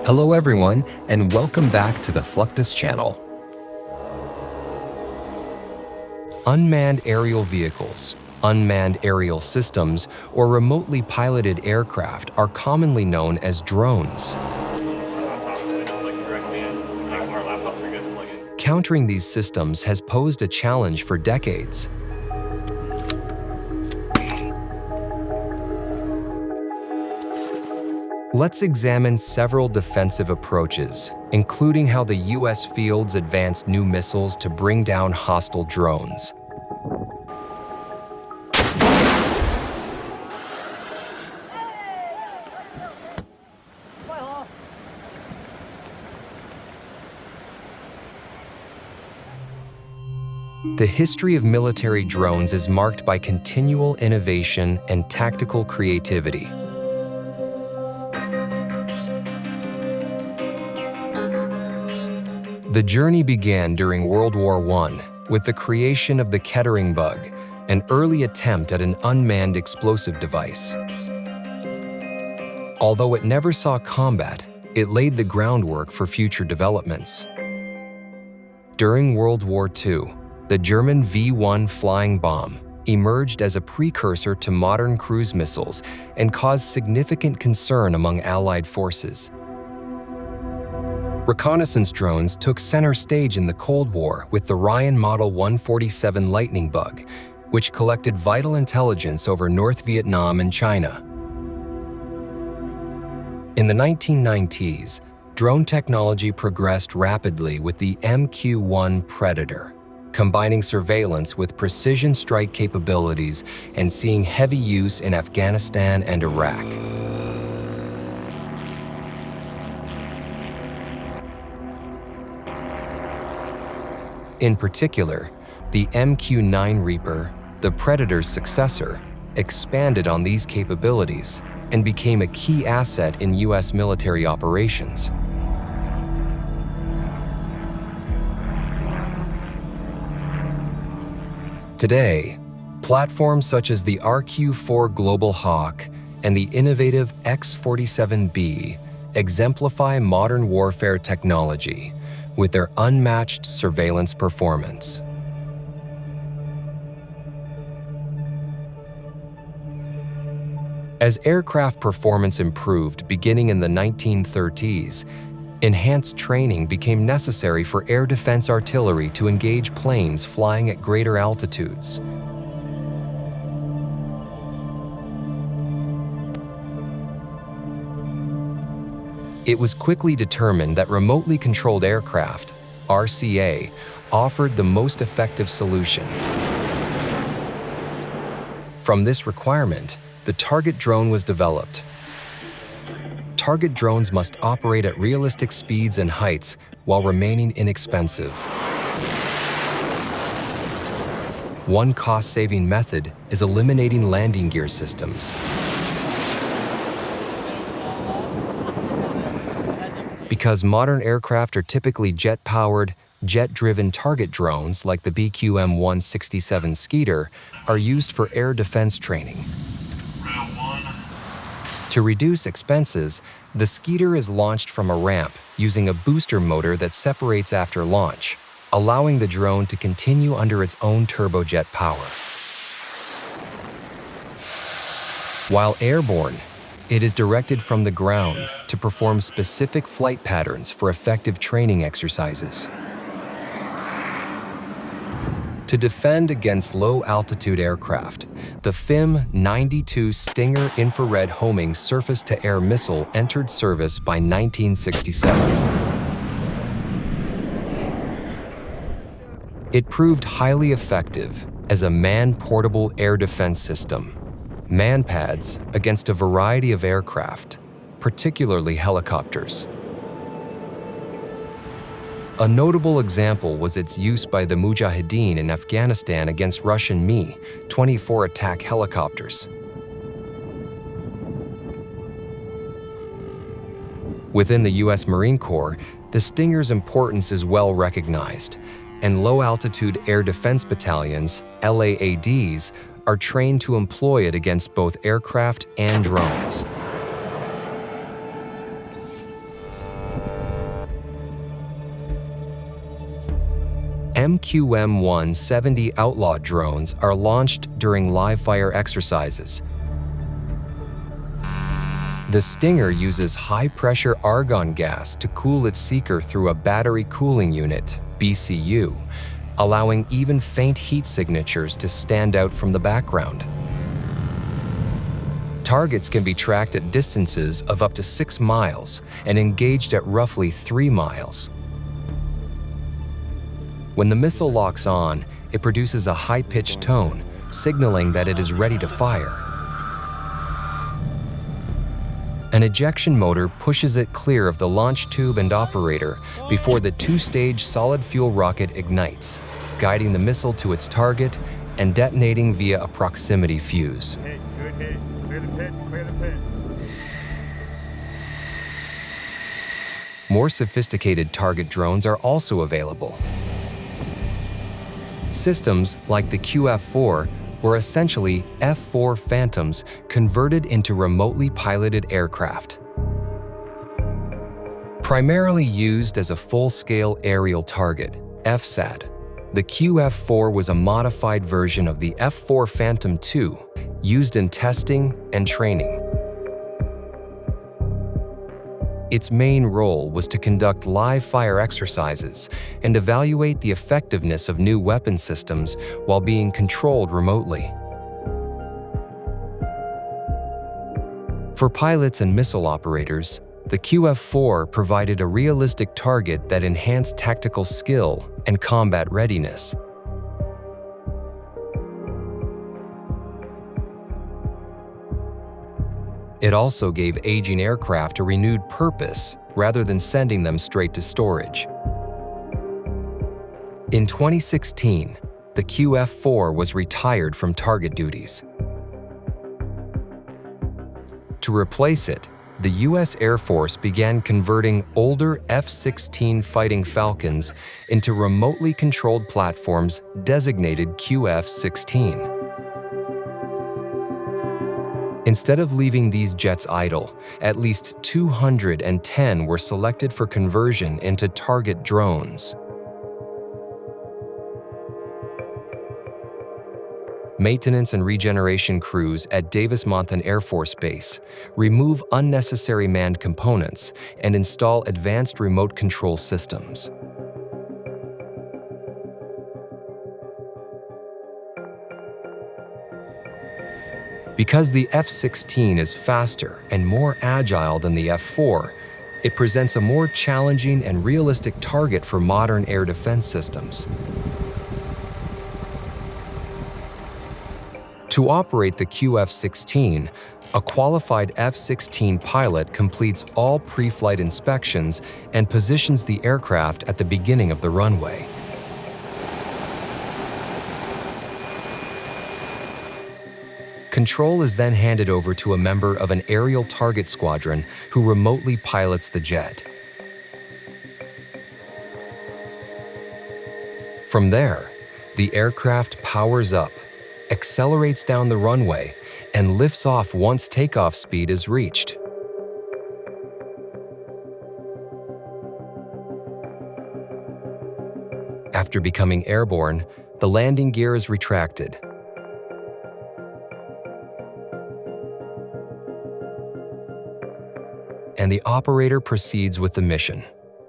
Hello everyone, and welcome back to the Fluctus Channel. Unmanned aerial vehicles, unmanned aerial systems, or remotely piloted aircraft are commonly known as drones. Countering these systems has posed a challenge for decades. Let's examine several defensive approaches, including how the U.S. fields advanced new missiles to bring down hostile drones. The history of military drones is marked by continual innovation and tactical creativity. The journey began during World War I with the creation of the Kettering bug, an early attempt at an unmanned explosive device. Although it never saw combat, it laid the groundwork for future developments. During World War II, the German V-1 flying bomb emerged as a precursor to modern cruise missiles and caused significant concern among Allied forces. Reconnaissance drones took center stage in the Cold War with the Ryan Model 147 Lightning bug, which collected vital intelligence over North Vietnam and China. In the 1990s, drone technology progressed rapidly with the MQ-1 Predator, combining surveillance with precision strike capabilities and seeing heavy use in Afghanistan and Iraq. In particular, the MQ-9 Reaper, the Predator's successor, expanded on these capabilities and became a key asset in U.S. military operations. Today, platforms such as the RQ-4 Global Hawk and the innovative X-47B exemplify modern warfare technology with their unmatched surveillance performance. As aircraft performance improved beginning in the 1930s, enhanced training became necessary for air defense artillery to engage planes flying at greater altitudes. It was quickly determined that remotely controlled aircraft, RCA, offered the most effective solution. From this requirement, the target drone was developed. Target drones must operate at realistic speeds and heights while remaining inexpensive. One cost-saving method is eliminating landing gear systems. Because modern aircraft are typically jet-powered, jet-driven target drones like the BQM-167 Skeeter are used for air defense training. To reduce expenses, the Skeeter is launched from a ramp using a booster motor that separates after launch, allowing the drone to continue under its own turbojet power. While airborne, it is directed from the ground to perform specific flight patterns for effective training exercises. To defend against low-altitude aircraft, the FIM-92 Stinger infrared homing surface-to-air missile entered service by 1967. It proved highly effective as a man-portable air defense system, man-pads against a variety of aircraft, particularly helicopters. A notable example was its use by the Mujahideen in Afghanistan against Russian Mi-24 attack helicopters. Within the U.S. Marine Corps, the Stinger's importance is well recognized, and low-altitude air defense battalions, LAADs, are trained to employ it against both aircraft and drones. MQM-170 Outlaw drones are launched during live-fire exercises. The Stinger uses high-pressure argon gas to cool its seeker through a battery cooling unit, BCU, allowing even faint heat signatures to stand out from the background. Targets can be tracked at distances of up to 6 miles and engaged at roughly 3 miles. When the missile locks on, it produces a high-pitched tone, signaling that it is ready to fire. An ejection motor pushes it clear of the launch tube and operator before the 2-stage solid fuel rocket ignites, guiding the missile to its target and detonating via a proximity fuse. Good hit. Clear the pit, clear the pit. More sophisticated target drones are also available. Systems like the QF-4 were essentially F-4 Phantoms converted into remotely piloted aircraft. Primarily used as a full-scale aerial target, FSAT, the QF-4 was a modified version of the F-4 Phantom II, used in testing and training. Its main role was to conduct live-fire exercises and evaluate the effectiveness of new weapon systems while being controlled remotely. For pilots and missile operators, the QF-4 provided a realistic target that enhanced tactical skill and combat readiness. It also gave aging aircraft a renewed purpose rather than sending them straight to storage. In 2016, the QF-4 was retired from target duties. To replace it, the U.S. Air Force began converting older F-16 Fighting Falcons into remotely controlled platforms designated QF-16. Instead of leaving these jets idle, at least 210 were selected for conversion into target drones. Maintenance and regeneration crews at Davis-Monthan Air Force Base remove unnecessary manned components and install advanced remote control systems. Because the F-16 is faster and more agile than the F-4, it presents a more challenging and realistic target for modern air defense systems. To operate the QF-16, a qualified F-16 pilot completes all pre-flight inspections and positions the aircraft at the beginning of the runway. Control is then handed over to a member of an aerial target squadron who remotely pilots the jet. From there, the aircraft powers up, accelerates down the runway, and lifts off once takeoff speed is reached. After becoming airborne, the landing gear is retracted. And the operator proceeds with the mission.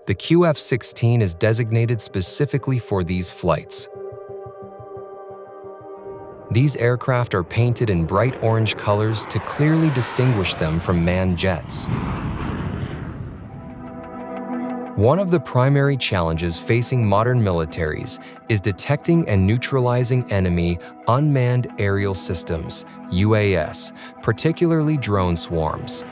The QF-16 is designated specifically for these flights. These aircraft are painted in bright orange colors to clearly distinguish them from manned jets. One of the primary challenges facing modern militaries is detecting and neutralizing enemy unmanned aerial systems, UAS, particularly drone swarms.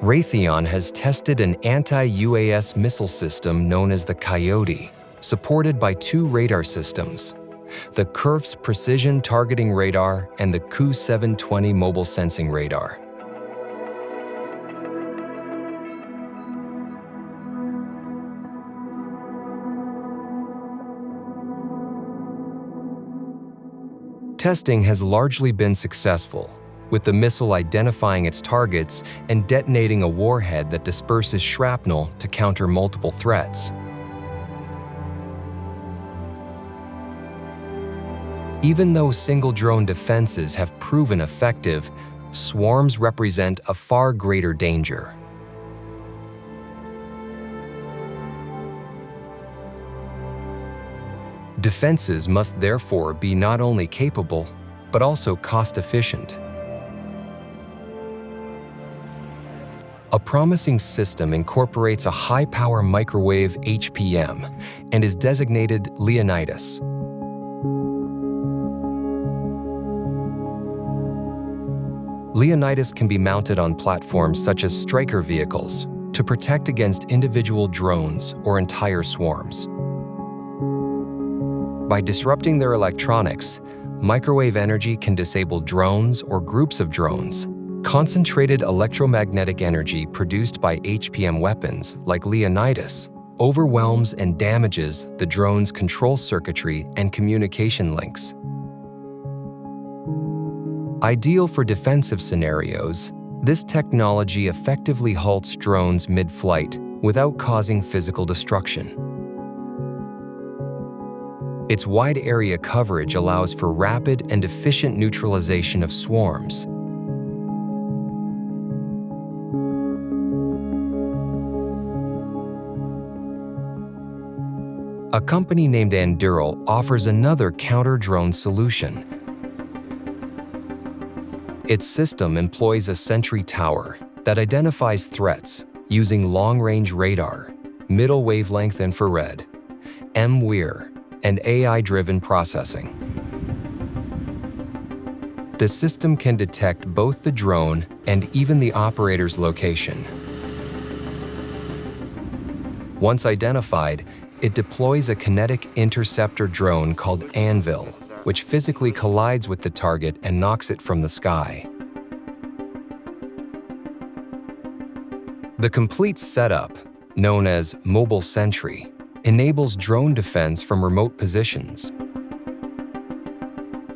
Raytheon has tested an anti-UAS missile system known as the Coyote, supported by 2 radar systems, the KERF's Precision Targeting Radar and the Ku-720 Mobile Sensing Radar. Testing has largely been successful, with the missile identifying its targets and detonating a warhead that disperses shrapnel to counter multiple threats. Even though single drone defenses have proven effective, swarms represent a far greater danger. Defenses must therefore be not only capable, but also cost-efficient. A promising system incorporates a high-power microwave HPM and is designated Leonidas. Leonidas can be mounted on platforms such as Stryker vehicles to protect against individual drones or entire swarms. By disrupting their electronics, microwave energy can disable drones or groups of drones. Concentrated electromagnetic energy produced by HPM weapons, like Leonidas, overwhelms and damages the drone's control circuitry and communication links. Ideal for defensive scenarios, this technology effectively halts drones mid-flight without causing physical destruction. Its wide area coverage allows for rapid and efficient neutralization of swarms. A company named Anduril offers another counter-drone solution. Its system employs a sentry tower that identifies threats using long-range radar, middle wavelength infrared, MWIR, and AI-driven processing. The system can detect both the drone and even the operator's location. Once identified, it deploys a kinetic interceptor drone called Anvil, which physically collides with the target and knocks it from the sky. The complete setup, known as Mobile Sentry, enables drone defense from remote positions.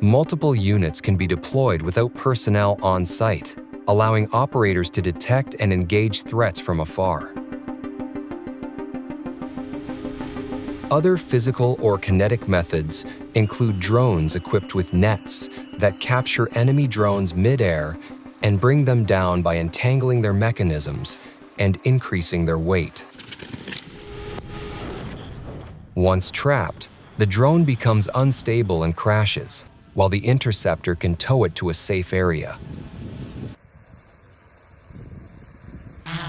Multiple units can be deployed without personnel on site, allowing operators to detect and engage threats from afar. Other physical or kinetic methods include drones equipped with nets that capture enemy drones mid-air and bring them down by entangling their mechanisms and increasing their weight. Once trapped, the drone becomes unstable and crashes, while the interceptor can tow it to a safe area.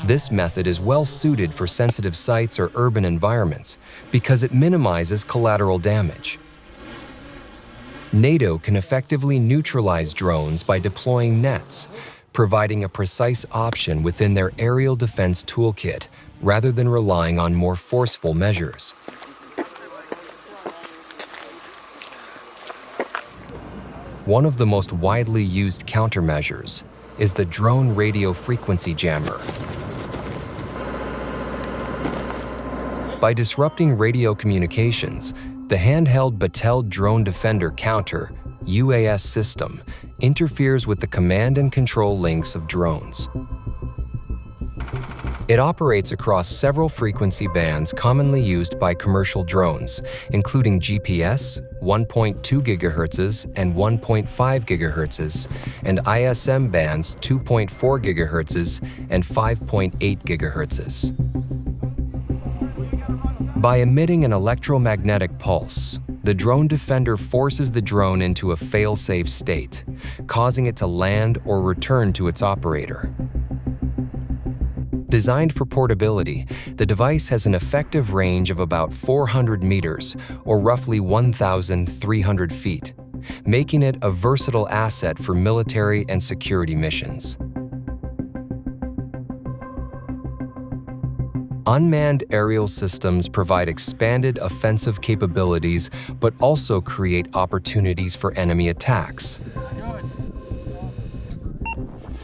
This method is well suited for sensitive sites or urban environments because it minimizes collateral damage. NATO can effectively neutralize drones by deploying nets, providing a precise option within their aerial defense toolkit rather than relying on more forceful measures. One of the most widely used countermeasures is the drone radio frequency jammer. By disrupting radio communications, the handheld Battelle Drone Defender Counter UAS system interferes with the command and control links of drones. It operates across several frequency bands commonly used by commercial drones, including GPS, 1.2 GHz and 1.5 GHz, and ISM bands 2.4 GHz and 5.8 GHz. By emitting an electromagnetic pulse, the drone defender forces the drone into a fail-safe state, causing it to land or return to its operator. Designed for portability, the device has an effective range of about 400 meters, or roughly 1,300 feet, making it a versatile asset for military and security missions. Unmanned aerial systems provide expanded offensive capabilities, but also create opportunities for enemy attacks.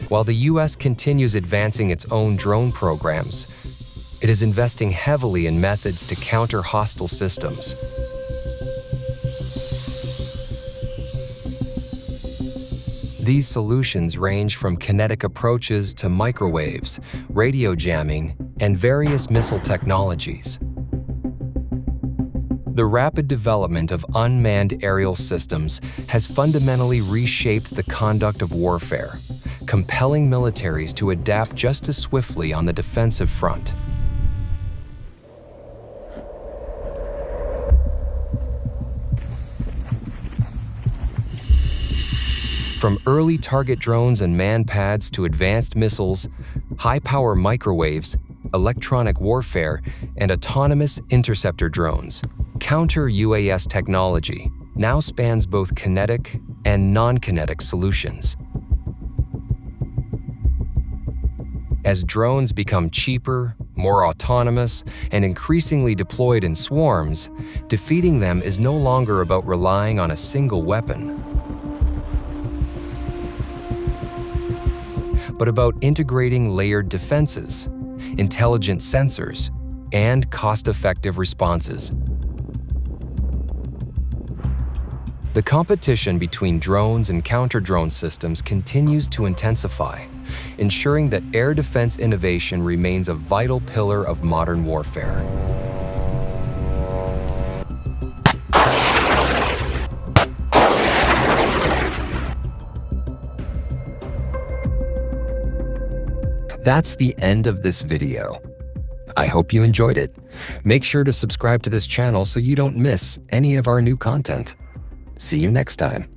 While the U.S. continues advancing its own drone programs, it is investing heavily in methods to counter hostile systems. These solutions range from kinetic approaches to microwaves, radio jamming, and various missile technologies. The rapid development of unmanned aerial systems has fundamentally reshaped the conduct of warfare, compelling militaries to adapt just as swiftly on the defensive front. From early target drones and man pads to advanced missiles, high-power microwaves, electronic warfare, and autonomous interceptor drones, counter-UAS technology now spans both kinetic and non-kinetic solutions. As drones become cheaper, more autonomous, and increasingly deployed in swarms, defeating them is no longer about relying on a single weapon, but about integrating layered defenses, intelligent sensors, and cost-effective responses. The competition between drones and counter-drone systems continues to intensify, ensuring that air defense innovation remains a vital pillar of modern warfare. That's the end of this video. I hope you enjoyed it. Make sure to subscribe to this channel so you don't miss any of our new content. See you next time.